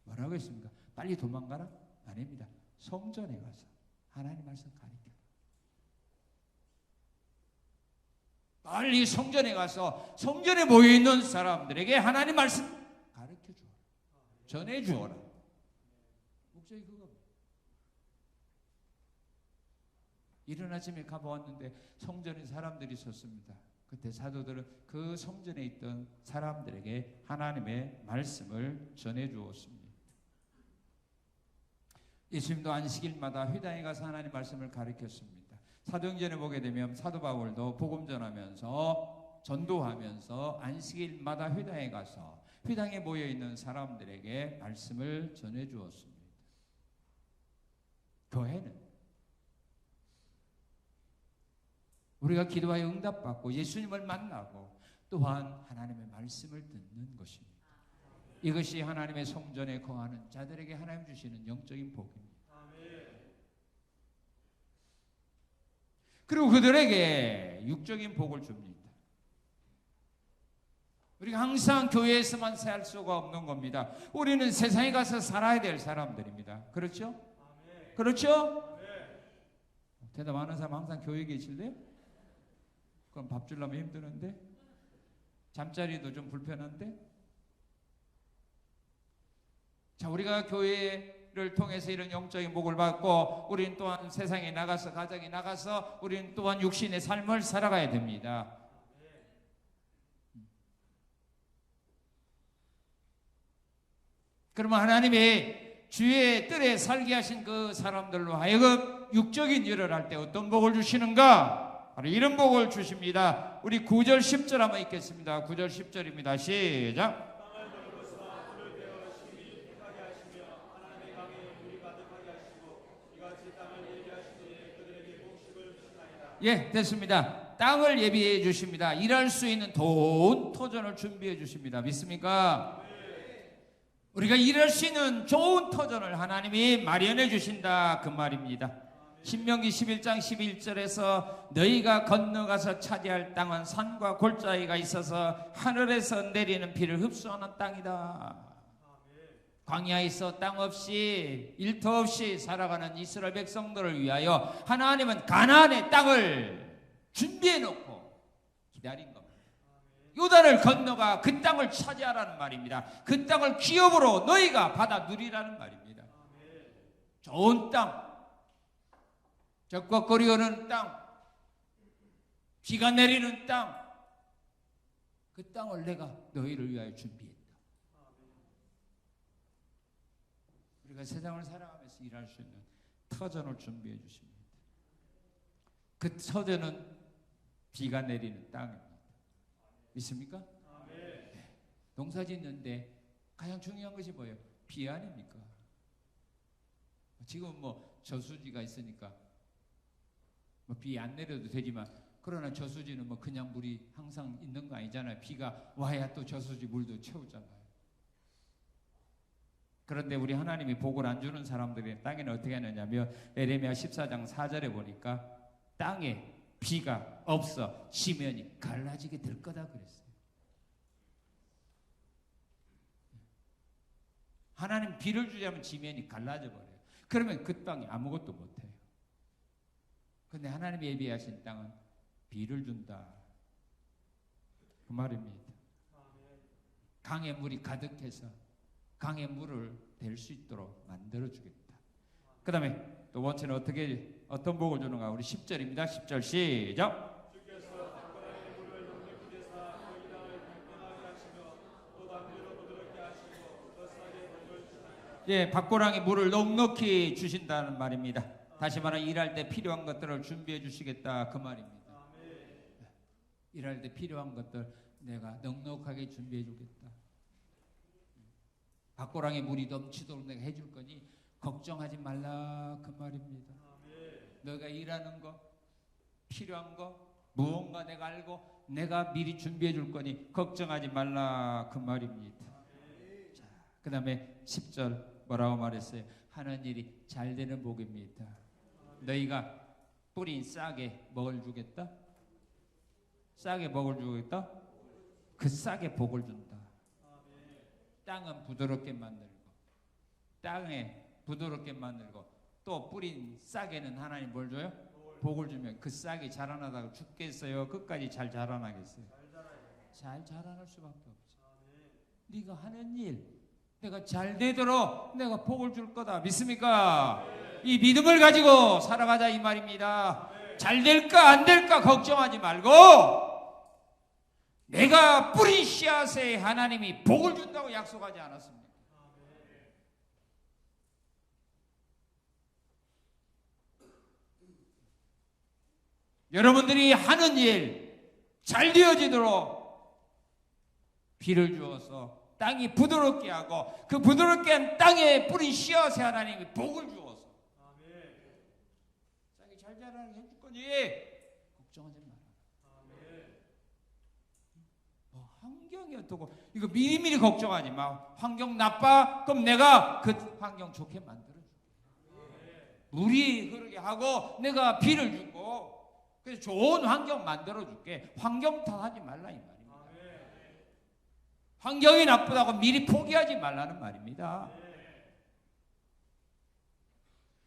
뭐라고 했습니까? 빨리 도망가라? 아닙니다. 성전에 가서 하나님 말씀 가르쳐. 빨리 성전에 가서 성전에 모여있는 사람들에게 하나님 말씀 가르쳐 주어라. 전해 주어라. 목적이 그겁니다. 이른 아침에 가보았는데 성전에 사람들이 있었습니다. 그때 사도들은 그 성전에 있던 사람들에게 하나님의 말씀을 전해 주었습니다. 예수님도 안식일마다 회당에 가서 하나님 말씀을 가르쳤습니다. 사도행전에 보게 되면 사도 바울도 복음 전하면서 전도하면서 안식일마다 회당에 가서 회당에 모여 있는 사람들에게 말씀을 전해 주었습니다. 교회는 우리가 기도하여 응답받고 예수님을 만나고 또한 하나님의 말씀을 듣는 것입니다. 이것이 하나님의 성전에 거하는 자들에게 하나님 주시는 영적인 복입니다. 그리고 그들에게 육적인 복을 줍니다. 우리가 항상 교회에서만 살 수가 없는 겁니다. 우리는 세상에 가서 살아야 될 사람들입니다. 그렇죠? 그렇죠? 대답 안 하는 사람 항상 교회에 계실래요? 그럼 밥 주려면 힘드는데? 잠자리도 좀 불편한데? 자, 우리가 교회를 통해서 이런 영적인 복을 받고 우리는 또한 세상에 나가서 가정에 나가서 우리는 또한 육신의 삶을 살아가야 됩니다. 그러면 하나님의 주의 뜰에 살게 하신 그 사람들로 하여금 육적인 일을 할 때 어떤 복을 주시는가? 바로 이런 복을 주십니다. 우리 9절 10절 한번 읽겠습니다. 9절 10절입니다. 시작. 예, 됐습니다. 땅을 예비해 주십니다. 일할 수 있는 좋은 터전을 준비해 주십니다. 믿습니까? 우리가 일할 수 있는 좋은 터전을 하나님이 마련해 주신다 그 말입니다. 신명기 11장 11절에서 너희가 건너가서 차지할 땅은 산과 골짜기가 있어서 하늘에서 내리는 비를 흡수하는 땅이다. 광야에서 땅 없이 일터 없이 살아가는 이스라엘 백성들을 위하여 하나님은 가나안의 땅을 준비해 놓고 기다린 겁니다. 요단을 건너가 그 땅을 차지하라는 말입니다. 그 땅을 기업으로 너희가 받아 누리라는 말입니다. 좋은 땅, 적걱거리는 땅, 비가 내리는 땅, 그 땅을 내가 너희를 위하여 준비했다. 우리가 세상을 살아가면서 일할 수 있는 터전을 준비해 주십니다. 그 터전은 비가 내리는 땅입니다. 믿습니까? 네. 농사 짓는데 가장 중요한 것이 뭐예요? 비 아닙니까? 지금 뭐 저수지가 있으니까 뭐 비 안 내려도 되지만, 그러나 저수지는 뭐 그냥 물이 항상 있는 거 아니잖아요. 비가 와야 또 저수지 물도 채우잖아요. 그런데 우리 하나님이 복을 안 주는 사람들이 땅에는 어떻게 하느냐면, 에레미야 14장 4절에 보니까 땅에 비가 없어 지면이 갈라지게 될 거다 그랬어요. 하나님 비를 주자면 지면이 갈라져 버려요. 그러면 그 땅이 아무것도 못해요. 그런데 하나님이 예비하신 땅은 비를 준다, 그 말입니다. 강의 물이 가득해서 강의 물을 댈 수 있도록 만들어주겠다. 그 다음에 또 번째는 어떤 복을 주는가? 우리 10절입니다. 10절 시작. 예, 밭고랑에 물을 넉넉히 주신다는 말입니다. 다시 말하면 일할 때 필요한 것들을 준비해 주시겠다, 그 말입니다. 일할 때 필요한 것들 내가 넉넉하게 준비해 주겠다. 밭고랑에 물이 넘치도록 내가 해줄 거니 걱정하지 말라, 그 말입니다. 너가 일하는 거, 필요한 거 무언가 내가 알고 내가 미리 준비해 줄 거니 걱정하지 말라, 그 말입니다. 자, 그 다음에 10절 뭐라고 말했어요? 하는 일이 잘 되는 복입니다. 너희가 뿌린 싹에 먹을 주겠다? 싹에 먹을 주겠다? 그 싹에 복을 준다. 땅은 부드럽게 만들고, 땅에 부드럽게 만들고, 또 뿌린 싹에는 하나님 뭘 줘요? 복을 주면 그 싹이 자라나다가 죽겠어요? 끝까지 잘 자라나겠어요? 잘 자라날 수밖에 없죠. 네가 하는 일 내가 잘 되도록 내가 복을 줄 거다. 믿습니까? 이 믿음을 가지고 살아가자, 이 말입니다. 잘 될까 안 될까 걱정하지 말고 내가 뿌린 씨앗에 하나님이 복을 준다고 약속하지 않았습니까? 여러분들이 하는 일 잘 되어지도록 비를 주어서 땅이 부드럽게 하고, 그 부드럽게 한 땅에 뿌린 씨앗에 하나님이 복을 주어서 땅이 잘 자라게 해줄 거니 걱정하지 마라. 환경이 어떻고 이거 미리미리 걱정하지 마. 환경 나빠? 그럼 내가 그 환경 좋게 만들어줄게. 물이 흐르게 하고 내가 비를 주고, 그래서 좋은 환경 만들어줄게. 환경 탓하지 말라, 이 말입니다. 환경이 나쁘다고 미리 포기하지 말라는 말입니다.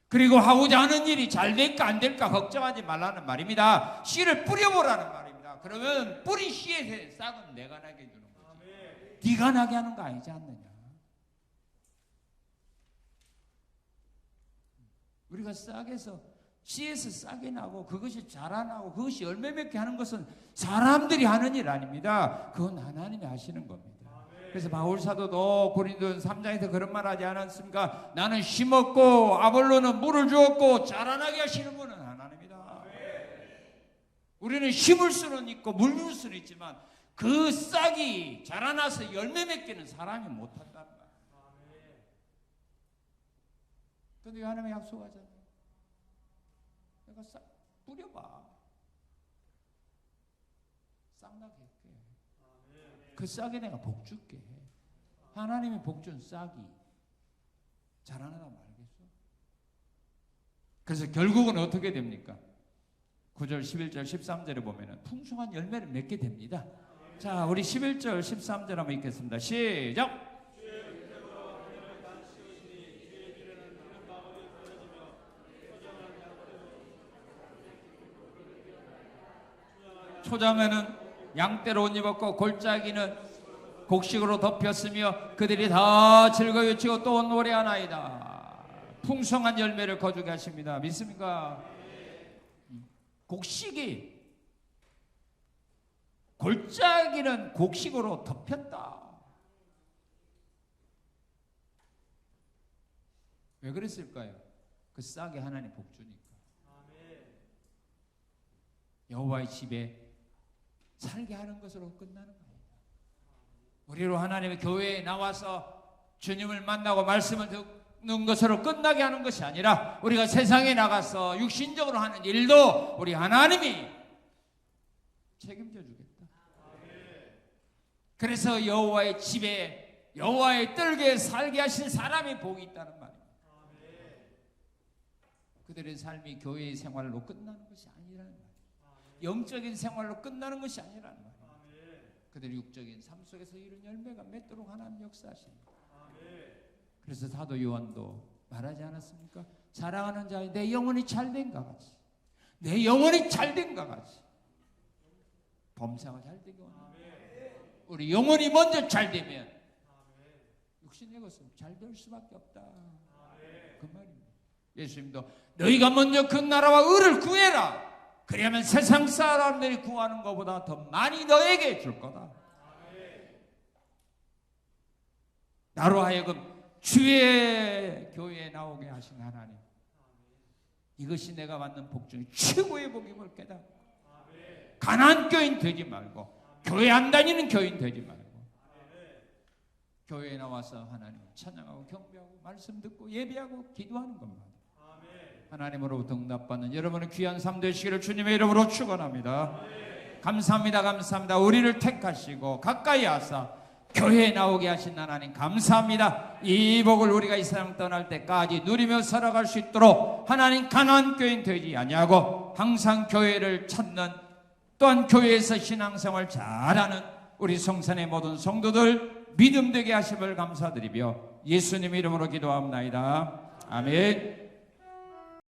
그리고 하고자 하는 일이 잘 될까 안 될까 걱정하지 말라는 말입니다. 씨를 뿌려보라는 말입니다. 그러면 뿌린 씨의 싹은 내가 나게 해주는 거지. 네가 나게 하는 거 아니지 않느냐. 우리가 싹에서 씨에서 싹이 나고 그것이 자라나고 그것이 열매 맺게 하는 것은 사람들이 하는 일 아닙니다. 그건 하나님이 하시는 겁니다. 그래서 바울 사도도 고린도 3장에서 그런 말 하지 않았습니까? 나는 심었고 아볼로는 물을 주었고 자라나게 하시는 분은 하나님이다. 우리는 심을 수는 있고 물릴 수는 있지만 그 싹이 자라나서 열매 맺기는 사람이 못한다는 거야. 그런데 하나님이 약속하잖아요. 내가 싹 뿌려봐. 싹나게 할게. 그 싹에 내가 복 줄게. 하나님이 복 준 싹이 자라나다 말겠어? 그래서 결국은 어떻게 됩니까? 9절, 11절, 13절에 보면 풍성한 열매를 맺게 됩니다. 자, 우리 11절, 13절 한번 읽겠습니다. 시작! 초장에는 양떼로 옷 입었고 골짜기는 곡식으로 덮였으며 그들이 다 즐거이 외치고 또 노래하나이다. 풍성한 열매를 거두게 하십니다. 믿습니까? 곡식이, 골짜기는 곡식으로 덮였다. 왜 그랬을까요? 그 싹이 하나님 복주니까. 여호와의 집에 살게 하는 것으로 끝나는 거예요. 우리로 하나님의 교회에 나와서 주님을 만나고 말씀을 듣는 것으로 끝나게 하는 것이 아니라 우리가 세상에 나가서 육신적으로 하는 일도 우리 하나님이 책임져 주겠다. 그래서 여호와의 집에, 여호와의 뜰개에 살게 하신 사람이 복이 있다는 말입니다. 그들의 삶이 교회의 생활로 끝나는 것이 아니라는 말이에요. 영적인 생활로 끝나는 것이 아니라는 말이에요. 그들의 육적인 삶 속에서 이런 열매가 맺도록 하나님 역사하십니다. 그래서 사도 요한도 말하지 않았습니까? 사랑하는 자여, 내 영혼이 잘된가 같이, 내 영혼이 잘된가 같이 범사가 잘되기 원합니다. 우리 영혼이 먼저 잘되면 육신의 것은 잘될 수밖에 없다. 그 말입니다. 예수님도 너희가 먼저 그 나라와 의를 구해라. 그러면 세상 사람들이 구하는 것보다 더 많이 너에게 줄 거다. 나로 하여금 주의 교회에 나오게 하신 하나님, 이것이 내가 받는 복 중에 최고의 복임을 깨닫고 가난한 교인 되지 말고, 교회 안 다니는 교인 되지 말고, 교회에 나와서 하나님을 찬양하고 경배하고 말씀 듣고 예배하고 기도하는 것만 하나님으로부터 응답받는 여러분의 귀한 삶 되시기를 주님의 이름으로 축원합니다. 감사합니다. 감사합니다. 우리를 택하시고 가까이 하사 교회에 나오게 하신 하나님 감사합니다. 이 복을 우리가 이 세상 떠날 때까지 누리며 살아갈 수 있도록 하나님 가난한 교인 되지 아니하고 항상 교회를 찾는, 또한 교회에서 신앙생활 잘하는 우리 성산의 모든 성도들 믿음되게 하심을 감사드리며 예수님 이름으로 기도합니다. 아멘.